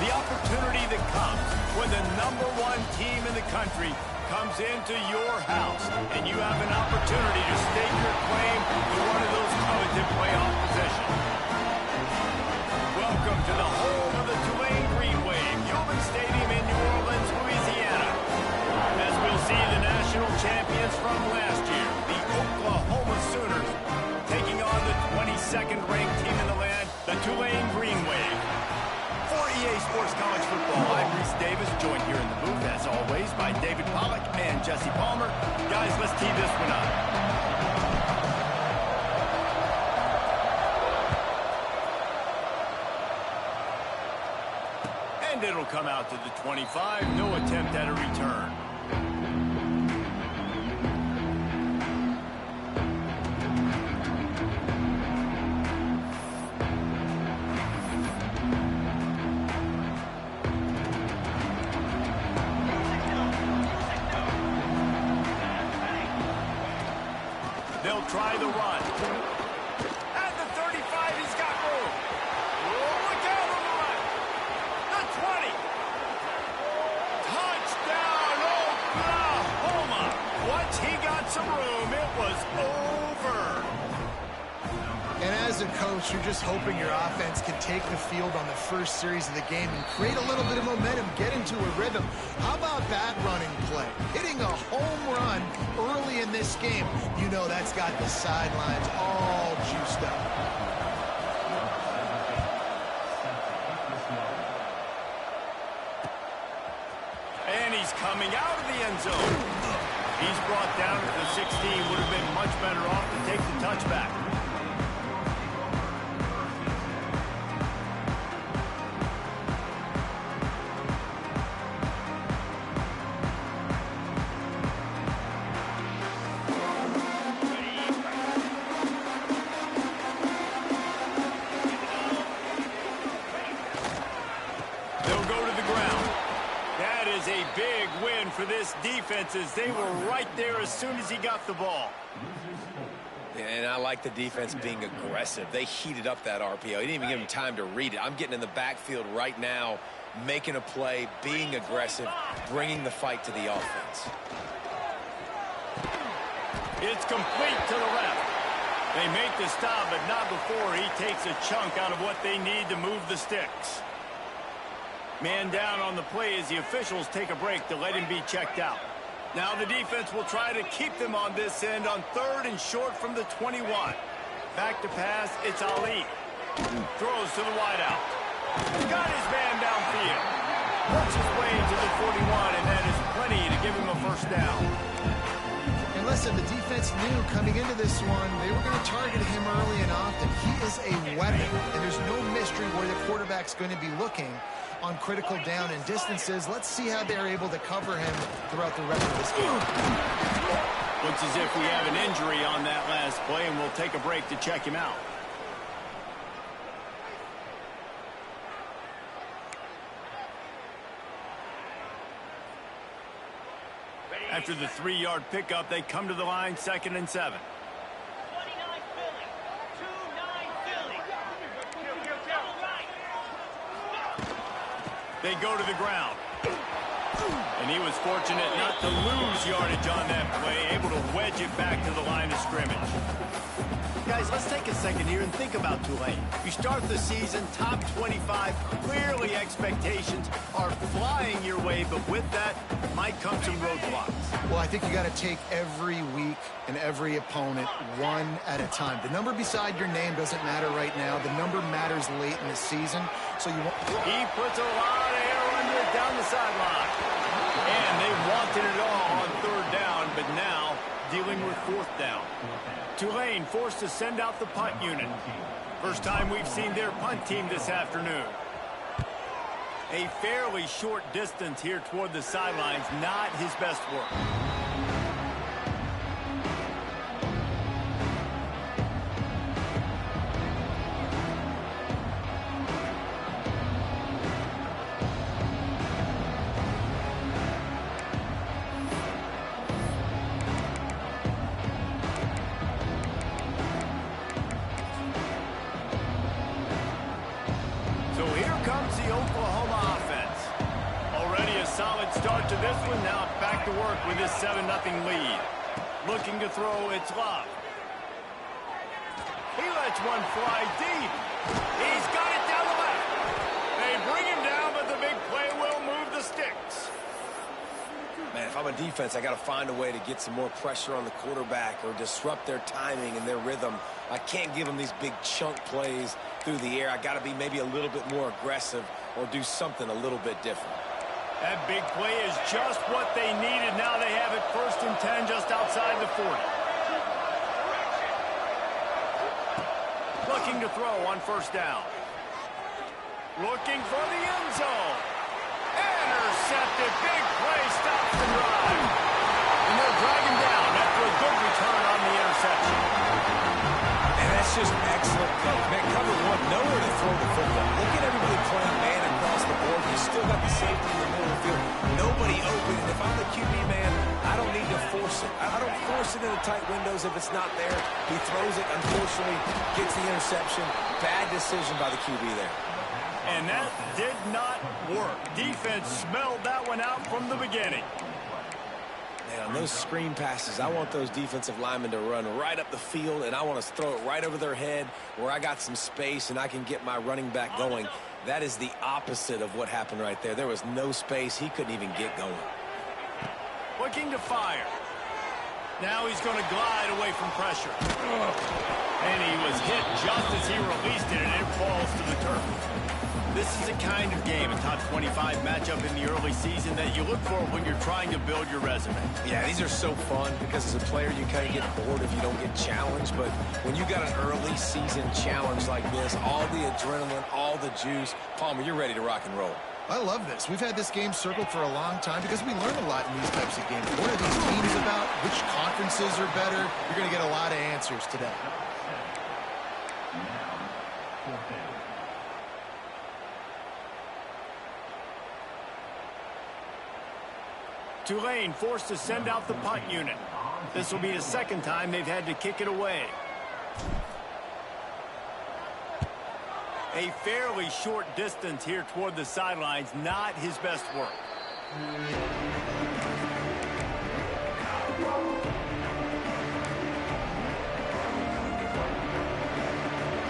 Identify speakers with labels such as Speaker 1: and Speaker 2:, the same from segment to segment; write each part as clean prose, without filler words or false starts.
Speaker 1: The opportunity that comes when the #1 team in the country comes into your house, and you have an opportunity to stake your claim to one of those coveted playoff positions. Welcome to the home of the Tulane Green Wave, Gilman Stadium in New Orleans, Louisiana. As we'll see the national champions from last year, the Oklahoma Sooners, taking on the 22nd ranked team in the land, the Tulane Green Wave. For EA Sports College Football, I'm Reese Davis, joined here in the booth, as always, by David Pollack and Jesse Palmer. Guys, let's tee this one up. And it'll come out to the 25, no attempt at a return. They'll try the run. At the 35, he's got room. Oh, look out on the right. The 20. Touchdown, Oklahoma. Once he got some room, it was over.
Speaker 2: And as a coach, you're just hoping your offense can take the field on the first series of the game and create a little bit of momentum, get into a rhythm. How about that running play? Hitting a home run early in this game. You know that's got the sidelines all juiced up.
Speaker 1: And he's coming out of the end zone. He's brought down to the 16. Would have been much better off to take the touchback. A big win for this defense as they were right there as soon as he got the ball.
Speaker 3: And I like the defense being aggressive. They heated up that RPO. He didn't even give him time to read it. I'm getting in the backfield right now, making a play, being aggressive, bringing the fight to the offense.
Speaker 1: It's complete to the left. They make the stop, but not before he takes a chunk out of what they need to move the sticks. Man down on the play as the officials take a break to let him be checked out. Now the defense will try to keep them on this end on 3rd and short from the 21. Back to pass, it's Ali. Throws to the wideout. Got his man downfield. Works his way to the 41, and that is plenty to give him a first down.
Speaker 2: And listen, the defense knew coming into this one, they were going to target him early and often. He is a weapon, and there's no mystery where the quarterback's going to be looking on critical down and distances. Let's see how they're able to cover him throughout the rest of this game.
Speaker 1: Looks as if we have an injury on that last play, and we'll take a break to check him out. After the 3-yard pickup, they come to the line, 2nd and 7. They go to the ground. And he was fortunate not to lose yardage on that play, able to wedge it back to the line of scrimmage. Guys, let's take a second here and think about Tulane. You start the season top 25. Clearly expectations are flying your way, but with that might come some roadblocks.
Speaker 2: Well, I think you got to take every week and every opponent one at a time. The number beside your name doesn't matter right now. The number matters late in the season. So you want...
Speaker 1: He puts a lot of air under it down the sideline. And they wanted it all on 3rd down, but now dealing with 4th down. Tulane forced to send out the punt unit. First time we've seen their punt team this afternoon. A fairly short distance here toward the sidelines, not his best work. comes the Oklahoma offense. Already a solid start to this one. Now back to work with this 7-0 lead. Looking to throw, it's Love. He lets one fly deep. He's got it down the left. They bring him down, but the big play will move the sticks.
Speaker 3: Man, if I'm a defense, I got to find a way to get some more pressure on the quarterback or disrupt their timing and their rhythm. I can't give them these big chunk plays through the air. I got to be maybe a little bit more aggressive or do something a little bit different.
Speaker 1: That big play is just what they needed. Now they have it 1st and 10 just outside the 40. Looking to throw on 1st down. Looking for the end zone. Intercepted. Big play. Stops the drive. And they'll drag him down after a good return on the interception.
Speaker 3: And that's just excellent coverage. Man, cover one, nowhere to throw the football. Look at everybody playing man across the board. You still got the safety in the middle of the field. Nobody open. And if I'm the QB, man, I don't need to force it. I don't force it into tight windows if it's not there. He throws it, unfortunately, gets the interception. Bad decision by the QB there.
Speaker 1: And that did not work. Defense smelled that one out from the beginning.
Speaker 3: Man, on those screen passes, I want those defensive linemen to run right up the field, and I want to throw it right over their head where I got some space and I can get my running back going. That is the opposite of what happened right there. There was no space. He couldn't even get going.
Speaker 1: Looking to fire. Now he's going to glide away from pressure. And he was hit just as he released it, and it falls to the turf. This is the kind of game, a top 25 matchup in the early season, that you look for when you're trying to build your resume.
Speaker 3: Yeah, these are so fun because as a player, you kind of get bored if you don't get challenged. But when you got an early season challenge like this, all the adrenaline, all the juice, Palmer, you're ready to rock and roll.
Speaker 2: I love this. We've had this game circled for a long time because we learn a lot in these types of games. What are these teams about? Which conferences are better? You're going to get a lot of answers today.
Speaker 1: Tulane forced to send out the punt unit. This will be the 2nd time they've had to kick it away. A fairly short distance here toward the sidelines, not his best work.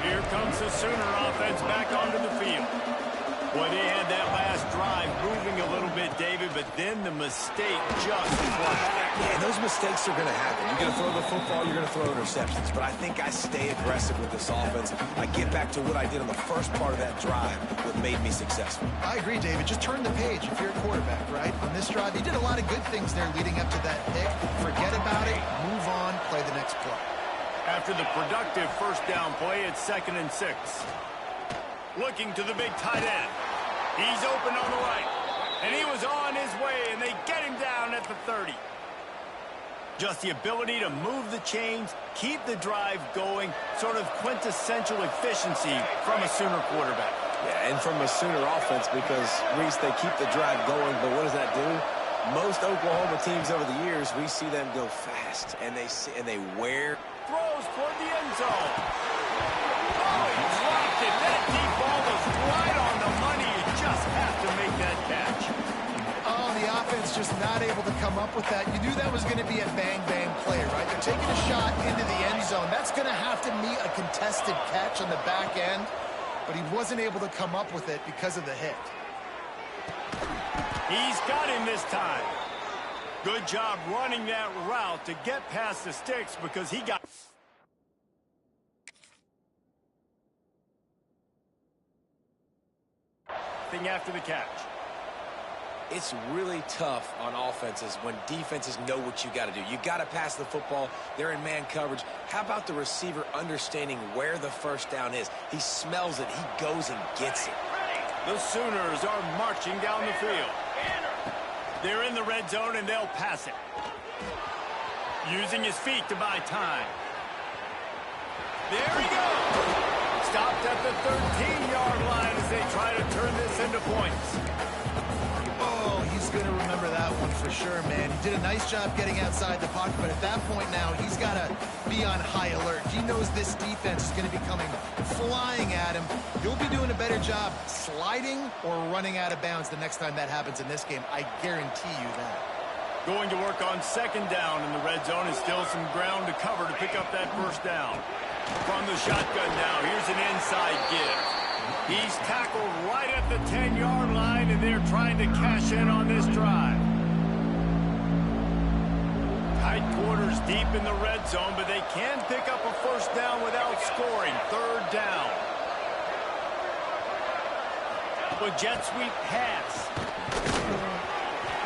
Speaker 1: Here comes the Sooner offense back onto the field. Boy, they had that last drive moving a little bit, David, but then the mistake just flushed.
Speaker 3: Yeah, those mistakes are going to happen. You're going to throw the football, you're going to throw interceptions. But I think I stay aggressive with this offense. I get back to what I did on the first part of that drive that made me successful.
Speaker 2: I agree, David. Just turn the page if you're a quarterback, right? On this drive, you did a lot of good things there leading up to that pick. Forget about it, move on, play the next play.
Speaker 1: After the productive 1st down play, it's 2nd and 6. Looking to the big tight end. He's open on the right. And he was on his way, and they get him down at the 30. Just the ability to move the chains, keep the drive going, sort of quintessential efficiency from a Sooner quarterback.
Speaker 3: Yeah, and from a Sooner offense because, Reese, they keep the drive going, but what does that do? Most Oklahoma teams over the years, we see them go fast, and they wear.
Speaker 1: Throws toward the end zone. Oh, he dropped it. That deep ball was right on the money. You just have to make that catch.
Speaker 2: Oh, the offense just not able to come up with that. You knew that was going to be a bang-bang play, right? They're taking a shot into the end zone. That's going to have to meet a contested catch on the back end, but he wasn't able to come up with it because of the hit.
Speaker 1: He's got him this time. Good job running that route to get past the sticks because he got... thing after the catch.
Speaker 3: It's really tough on offenses when defenses know what you got to do. You got to pass the football. They're in man coverage. How about the receiver understanding where the 1st down is? He smells it. He goes and gets it.
Speaker 1: The Sooners are marching down the field. They're in the red zone, and they'll pass it. Using his feet to buy time. There he goes. Stopped at the 13-yard line as they try to turn this into points.
Speaker 2: Oh, he's going to remember that one for sure, man. He did a nice job getting outside the pocket, but at that point now, he's got to be on high alert. He knows this defense is going to be coming flying at him. He'll be doing a better job sliding or running out of bounds the next time that happens in this game. I guarantee you that.
Speaker 1: Going to work on second down in the red zone, and still some ground to cover to pick up that first down. From the shotgun now, here's an inside give. He's tackled right at the 10-yard line, and they're trying to cash in on this drive. Tight quarters deep in the red zone, but they can pick up a first down without scoring. Third down. A jet sweep pass.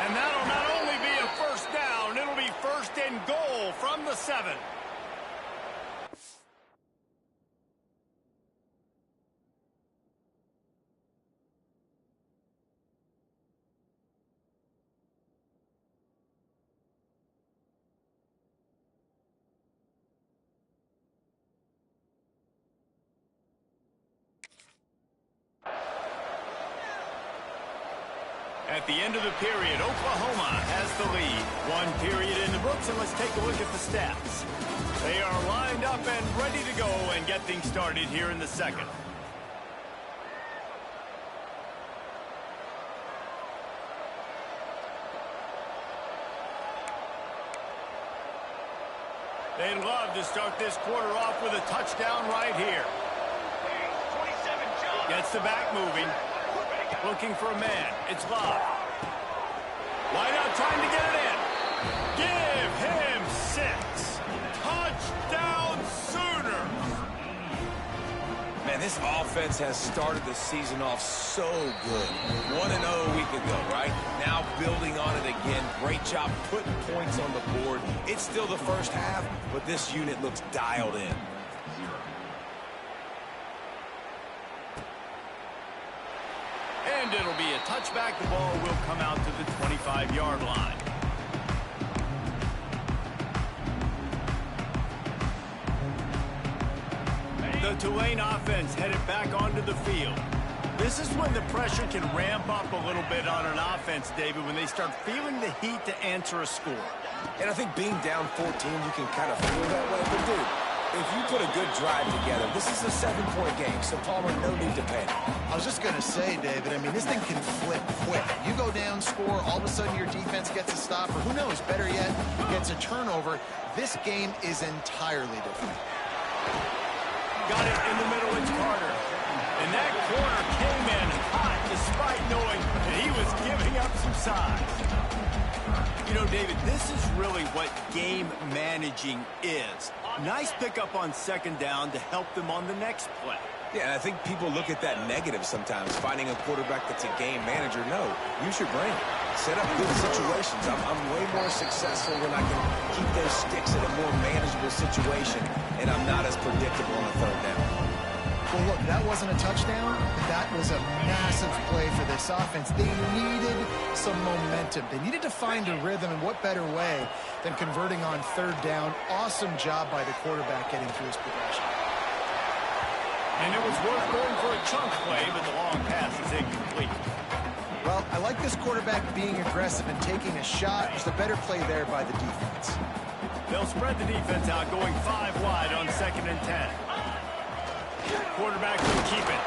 Speaker 1: And that'll not only be a first down, it'll be first and goal from the 7. At the end of the period, Oklahoma has the lead. One period in the books, and let's take a look at the stats. They are lined up and ready to go and get things started here in the second. They'd love to start this quarter off with a touchdown right here. Gets the back moving. Looking for a man. It's Love. Wide out trying to get it in. Give him 6. Touchdown Sooners.
Speaker 3: Man, this offense has started the season off so good. 1-0 a week ago, right? Now building on it again. Great job putting points on the board. It's still the first half, but this unit looks dialed in.
Speaker 1: And it'll be a touchback. The ball will come out to the 25-yard line. The Tulane offense headed back onto the field. This is when the pressure can ramp up a little bit on an offense, David, when they start feeling the heat to answer a score.
Speaker 3: And I think being down 14, you can kind of feel that way. But, dude, if you put a good drive together, this is a 7-point game, so Palmer, no need to panic.
Speaker 2: I was just going to say, David, I mean, this thing can flip quick. You go down, score, all of a sudden your defense gets a stop, or who knows, better yet, gets a turnover. This game is entirely different.
Speaker 1: Got it in the middle, it's Carter. And that corner came in hot despite knowing that he was giving up some size. You know, David, this is really what game managing is. Nice pickup on second down to help them on the next play.
Speaker 3: Yeah, and I think people look at that negative sometimes, finding a quarterback that's a game manager. No, use your brain. Set up good situations. I'm way more successful when I can keep those sticks in a more manageable situation, and I'm not as predictable on a third down.
Speaker 2: Well, look, that wasn't a touchdown. That was a massive play for this offense. They needed some momentum. They needed to find a rhythm, and what better way than converting on third down. Awesome job by the quarterback getting through his progression.
Speaker 1: And it was worth going for a chunk play, but the long pass is incomplete.
Speaker 2: Well, I like this quarterback being aggressive and taking a shot. There's a better play there by the defense.
Speaker 1: They'll spread the defense out, going 5 wide on 2nd and 10. Quarterback will keep it.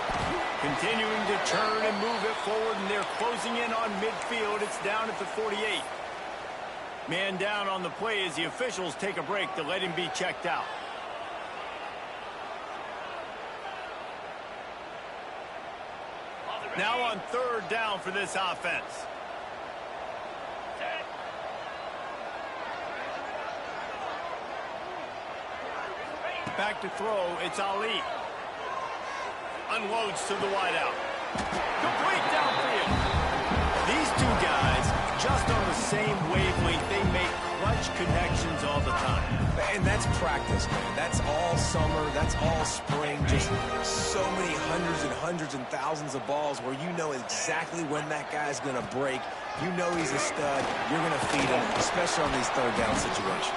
Speaker 1: Continuing to turn and move it forward, and they're closing in on midfield. It's down at the 48. Man down on the play as the officials take a break to let him be checked out. Now on third down for this offense. Back to throw, it's Ali. Unloads to the wideout. Complete downfield. These two guys, just on the same wavelength, they make clutch connections all the time.
Speaker 3: And that's practice, man. That's all summer. That's all spring. Just so many hundreds and thousands of balls where you know exactly when that guy's going to break. You know he's a stud. You're going to feed him, especially on these third down situations.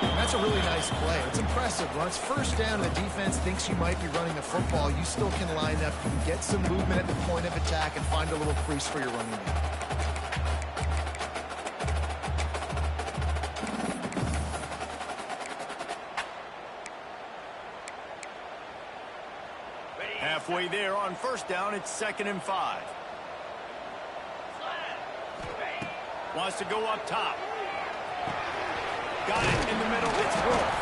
Speaker 2: That's a really nice play. It's impressive. When it's first down, the defense thinks you might be running the football. You still can line up. You can get some movement at the point of attack and find a little crease for your running back.
Speaker 1: halfway there on first down. It's 2nd and 5. Wants to go up top. Got it in the middle. It's Wolf.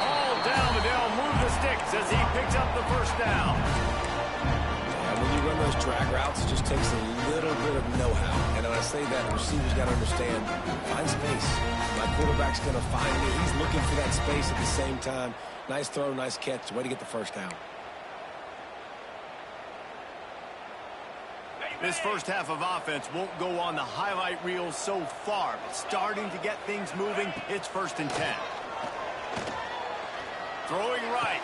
Speaker 1: All down, but they'll move the sticks as he picks up the first down.
Speaker 3: And when you run those drag routes, it just takes a little bit of know-how. And when I say that, the receiver's got to understand, find space. My quarterback's going to find me. He's looking for that space at the same time. Nice throw, nice catch. Way to get the first down.
Speaker 1: This first half of offense won't go on the highlight reel so far, but starting to get things moving, it's 1st and 10. Throwing right.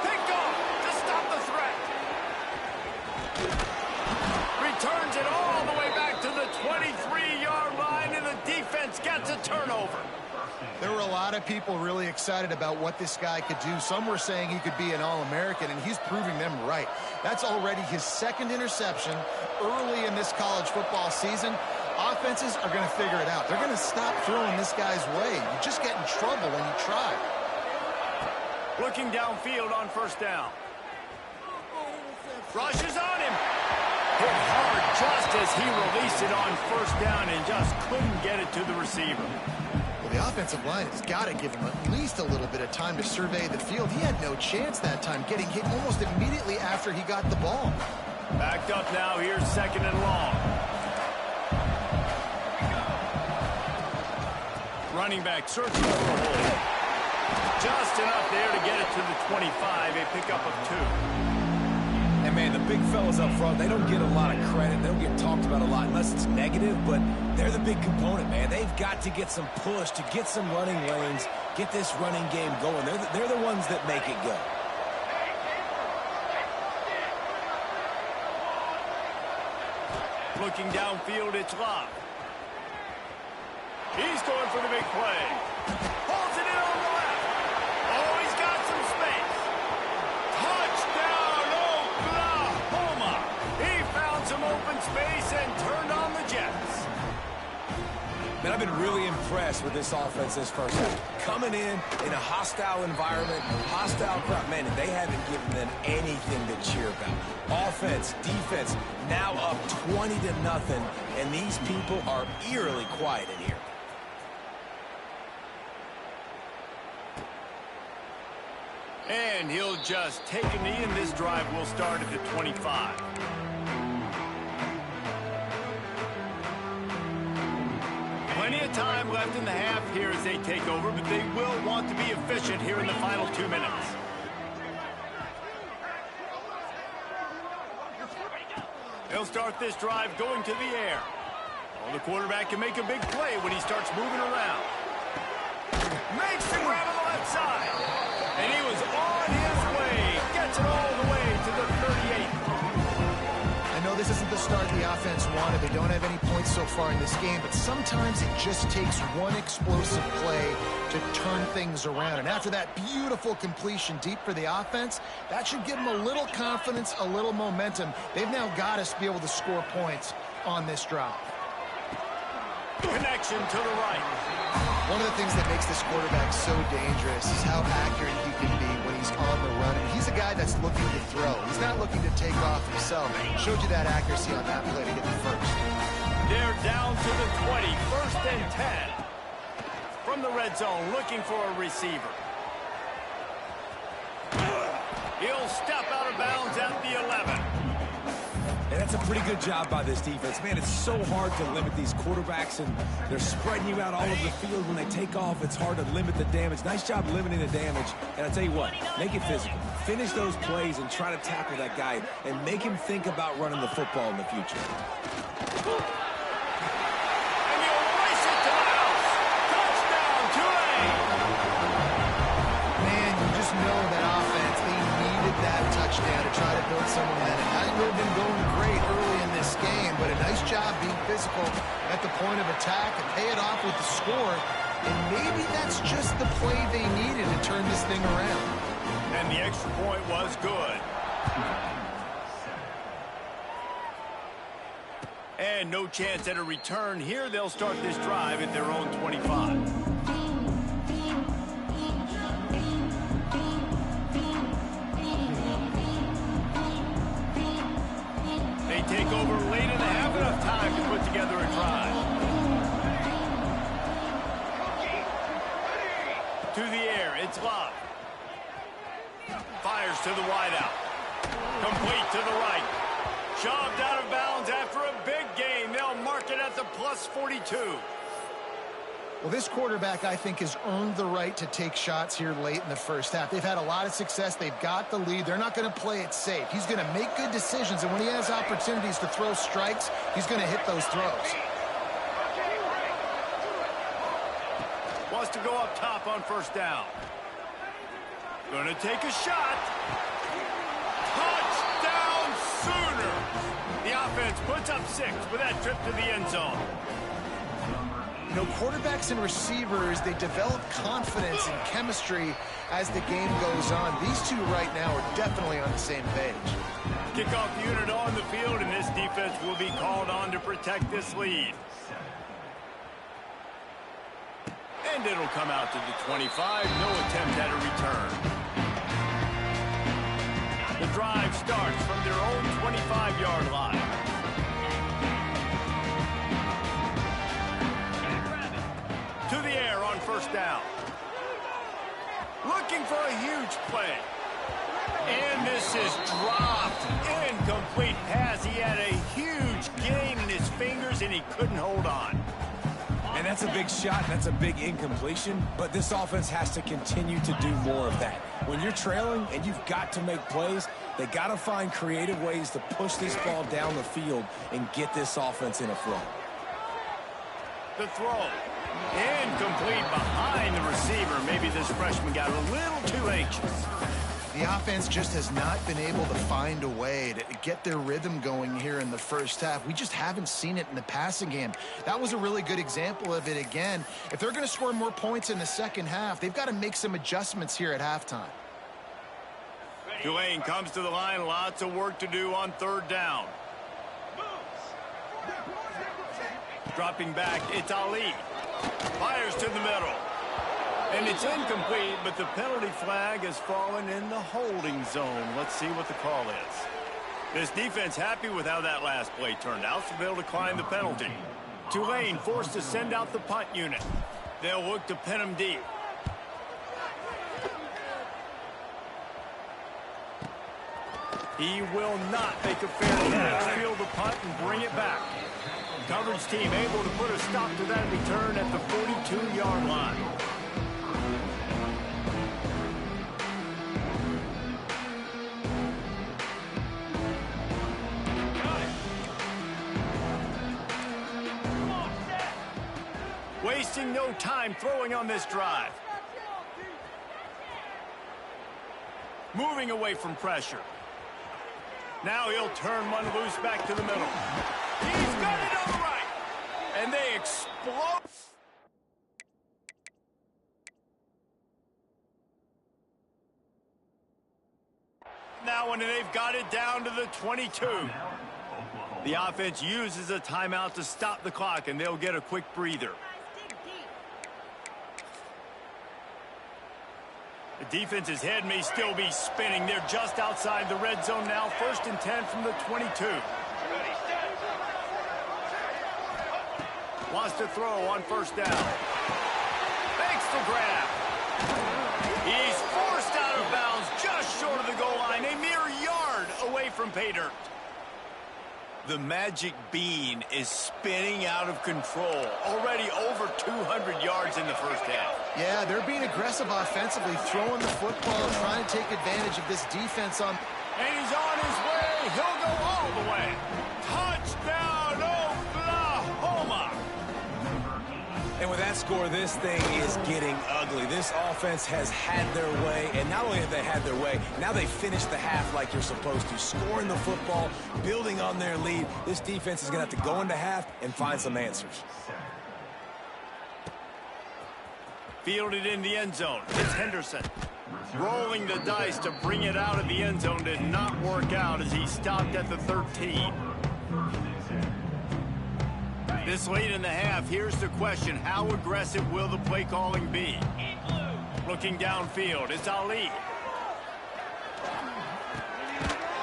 Speaker 1: Picked off to stop the threat. Returns it all the way back to the 23-yard line, and the defense gets a turnover.
Speaker 2: There were a lot of people really excited about what this guy could do. Some were saying he could be an All-American, and he's proving them right. That's already his 2nd interception early in this college football season. Offenses are going to figure it out. They're going to stop throwing this guy's way. You just get in trouble when you try.
Speaker 1: Looking downfield on first down. Rushes on him. Hit hard just as he released it on first down and just couldn't get it to the receiver.
Speaker 2: Well, the offensive line has got to give him at least a little bit of time to survey the field. He had no chance that time, getting hit almost immediately after he got the ball.
Speaker 1: Backed up now. Here's 2nd and long. Running back searching for a hole. Just enough there to get it to the 25. A pickup of 2.
Speaker 3: And, man, the big fellas up front, they don't get a lot of credit. They don't get talked about a lot unless it's negative, but they're the big component, man. They've got to get some push, to get some running lanes, get this running game going. They're the ones that make it go.
Speaker 1: Looking downfield, it's Love. He's going for the big play. Holds it in on the left. Oh, he's got some space. Touchdown, Oklahoma. He found some open space and turned on the Jets.
Speaker 3: Man, I've been really impressed with this offense this first half. Coming in a hostile environment, hostile crowd. Man, they haven't given them anything to cheer about. Offense, defense, now up 20-0, and these people are eerily quiet in here.
Speaker 1: And he'll just take a knee, and this drive will start at the 25. Plenty of time left in the half here as they take over, but they will want to be efficient here in the final 2 minutes. They'll start this drive going to the air. Well, the quarterback can make a big play when he starts moving around. Makes the grab on the left side. And he was on his way. Gets it all the way to the 38.
Speaker 2: I know this isn't the start the offense wanted. They don't have any points so far in this game, but sometimes it just takes one explosive play to turn things around. And after that beautiful completion deep for the offense, that should give them a little confidence, a little momentum. They've now got to be able to score points on this drive.
Speaker 1: Connection to the right.
Speaker 2: One of the things that makes this quarterback so dangerous is how accurate he can be when he's on the run. And he's a guy that's looking to throw. He's not looking to take off himself. Showed you that accuracy on that play to get the first.
Speaker 1: They're down to the 20, 1st and 10. From the red zone, looking for a receiver. He'll step out of bounds at the 11.
Speaker 3: And that's a pretty good job by this defense. Man, it's so hard to limit these quarterbacks, and they're spreading you out all over the field. When they take off, it's hard to limit the damage. Nice job limiting the damage. And I tell you what, make it physical. Finish those plays and try to tackle that guy and make him think about running the football in the future.
Speaker 1: And he'll race it to the house. Touchdown, Tulane.
Speaker 2: Man, you just know that offense, they needed that touchdown to try to build some momentum. Hasn't really been going great early in this game, but a nice job being physical at the point of attack and pay it off with the score. And maybe that's just the play they needed to turn this thing around.
Speaker 1: And the extra point was good. And no chance at a return here. They'll start this drive at their own 25. take over late in the half, enough time to put together a drive. To the air, it's Love. Fires to the wideout. Complete to the right. Shoved out of bounds after a big gain. They'll mark it at the plus 42.
Speaker 2: Well, this quarterback, I think, has earned the right to take shots here late in the first half. They've had a lot of success. They've got the lead. They're not going to play it safe. He's going to make good decisions, and when he has opportunities to throw strikes, he's going to hit those throws.
Speaker 1: Wants to go up top on first down. Going to take a shot. Touchdown Sooners! The offense puts up 6 with that trip to the end zone.
Speaker 2: You know, quarterbacks and receivers, they develop confidence and chemistry as the game goes on. These two right now are definitely on the same page.
Speaker 1: Kickoff unit on the field, and this defense will be called on to protect this lead. And it'll come out to the 25. No attempt at a return. The drive starts from their own 25-yard line. To the air on first down. Looking for a huge play. And this is dropped. Incomplete pass. He had a huge gain in his fingers, and he couldn't hold on.
Speaker 3: And that's a big shot, and that's a big incompletion, but this offense has to continue to do more of that. When you're trailing and you've got to make plays, they got to find creative ways to push this ball down the field and get this offense in a flow.
Speaker 1: The throw. Incomplete behind the receiver. Maybe this freshman got a little too anxious.
Speaker 2: The offense just has not been able to find a way to get their rhythm going here in the first half. We just haven't seen it in the passing game. That was a really good example of it again. If they're going to score more points in the second half, they've got to make some adjustments here at halftime.
Speaker 1: Tulane comes to the line. Lots of work to do on third down. Dropping back, it's Ali. Fires to the middle. And it's incomplete, but the penalty flag has fallen in the holding zone. Let's see what the call is. This defense happy with how that last play turned out, so they'll decline the penalty. Tulane forced to send out the punt unit. They'll look to pin him deep. He will not make a fair catch. Field the punt and bring it back. Coverage team able to put a stop to that return at the 42-yard line. Wasting no time throwing on this drive. Moving away from pressure. Now he'll turn one loose back to the middle. He's got it on the right. And they explode. Now and they've got it down to the 22. The offense uses a timeout to stop the clock, and they'll get a quick breather. The defense's head may still be spinning. They're just outside the red zone now. 1st and 10 from the 22. Wants to throw on first down. Makes the grab. He's forced out of bounds just short of the goal line. A mere yard away from pay dirt. The magic bean is spinning out of control. Already over 200 yards in the first half.
Speaker 2: Yeah, they're being aggressive offensively, throwing the football, trying to take advantage of this defense on.
Speaker 1: And he's on his way. He'll go all the way. Touchdown, Oklahoma.
Speaker 3: And with that score, this thing is getting ugly. This offense has had their way, and not only have they had their way, now they finished the half like you're supposed to, scoring the football, building on their lead. This defense is going to have to go into half and find some answers.
Speaker 1: Fielded in the end zone. It's Henderson. Rolling the dice to bring it out of the end zone did not work out as he stopped at the 13. This late in the half, here's the question. How aggressive will the play calling be? Looking downfield, it's Ali.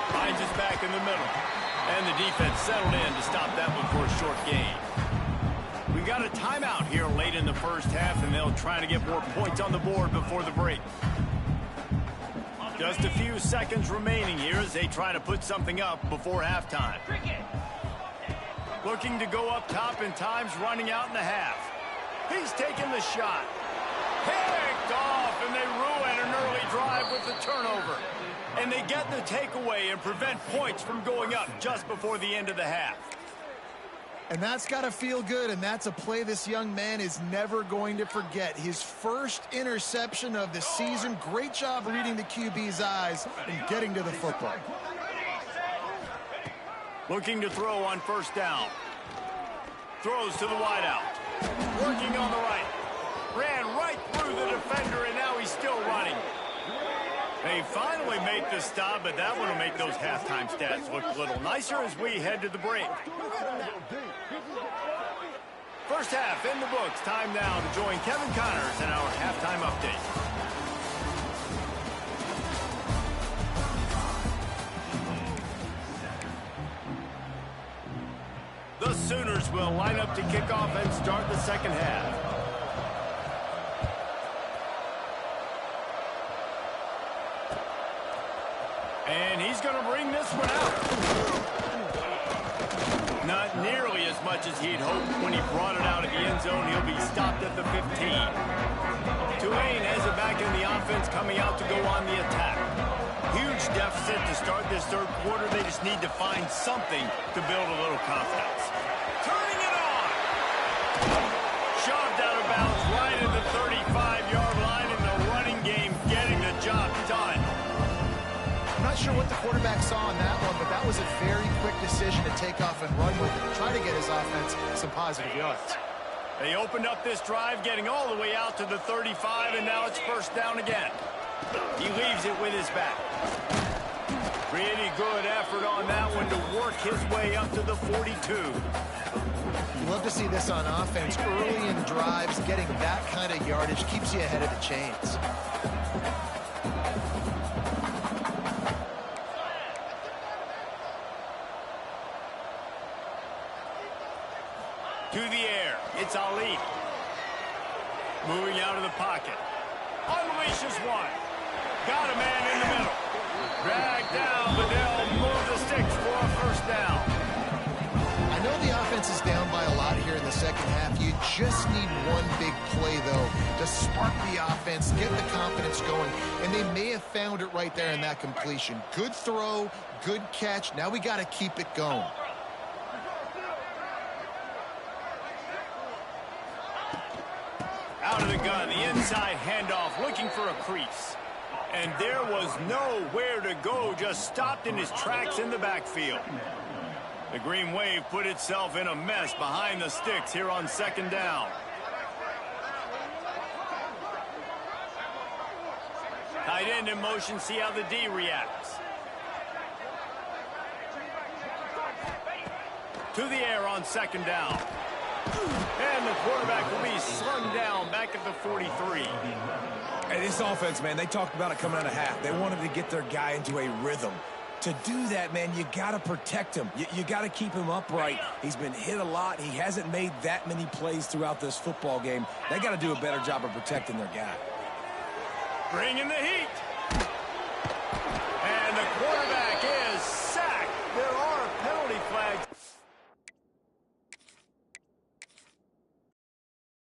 Speaker 1: Finds his back in the middle. And the defense settled in to stop that one for a short gain. We got a timeout here late in the first half, and they'll try to get more points on the board before the break. Just a few seconds remaining here as they try to put something up before halftime. Looking to go up top, and time's running out in the half. He's taking the shot. Picked off, and they ruin an early drive with the turnover. And they get the takeaway and prevent points from going up just before the end of the half.
Speaker 2: And that's got to feel good, and that's a play this young man is never going to forget. His first interception of the season. Great job reading the QB's eyes and getting to the football.
Speaker 1: Looking to throw on first down. Throws to the wideout. Working on the right. Ran right through the defender, and now he's still running. They finally make the stop, but that one will make those halftime stats look a little nicer as we head to the break. First half in the books. Time now to join Kevin Connors in our halftime update. The Sooners will line up to kick off and start the second half. And he's going to bring this one out. Not nearly as much as he'd hoped when he brought it out of the end zone. He'll be stopped at the 15. Tulane has it back in the offense, coming out to go on the attack. Huge deficit to start this third quarter. They just need to find something to build a little confidence. Turning it on. Shoved out of bounds right at the 35-yard line in the running game, getting the job done.
Speaker 2: Not sure what the quarterback saw on that one, but that was a very quick decision to take off and run with it and try to get his offense some positive yards.
Speaker 1: They opened up this drive, getting all the way out to the 35, and now it's first down again. He leaves it with his back. Pretty good effort on that one to work his way up to the 42.
Speaker 2: You love to see this on offense. Early in drives, getting that kind of yardage keeps you ahead of the chains.
Speaker 1: To the air, it's Ali. Moving out of the pocket. Unleashes one. Got a man in the middle. Dragged down, but they'll move the sticks for a first down.
Speaker 2: I know the offense is down by a lot here in the second half. You just need one big play, though, to spark the offense, get the confidence going, and they may have found it right there in that completion. Good throw, good catch. Now we got to keep it going.
Speaker 1: Out of the gun, the inside handoff, looking for a crease. And there was nowhere to go, just stopped in his tracks in the backfield. The Green Wave put itself in a mess behind the sticks here on second down. Tight end in motion, see how the D reacts. To the air on second down. And the quarterback will be slung down back at the 43.
Speaker 4: Hey, this offense, man, they talked about it coming out of half. They wanted to get their guy into a rhythm. To do that, man, you got to protect him. You got to keep him upright. He's been hit a lot. He hasn't made that many plays throughout this football game. They got to do a better job of protecting their guy.
Speaker 1: Bringing the heat.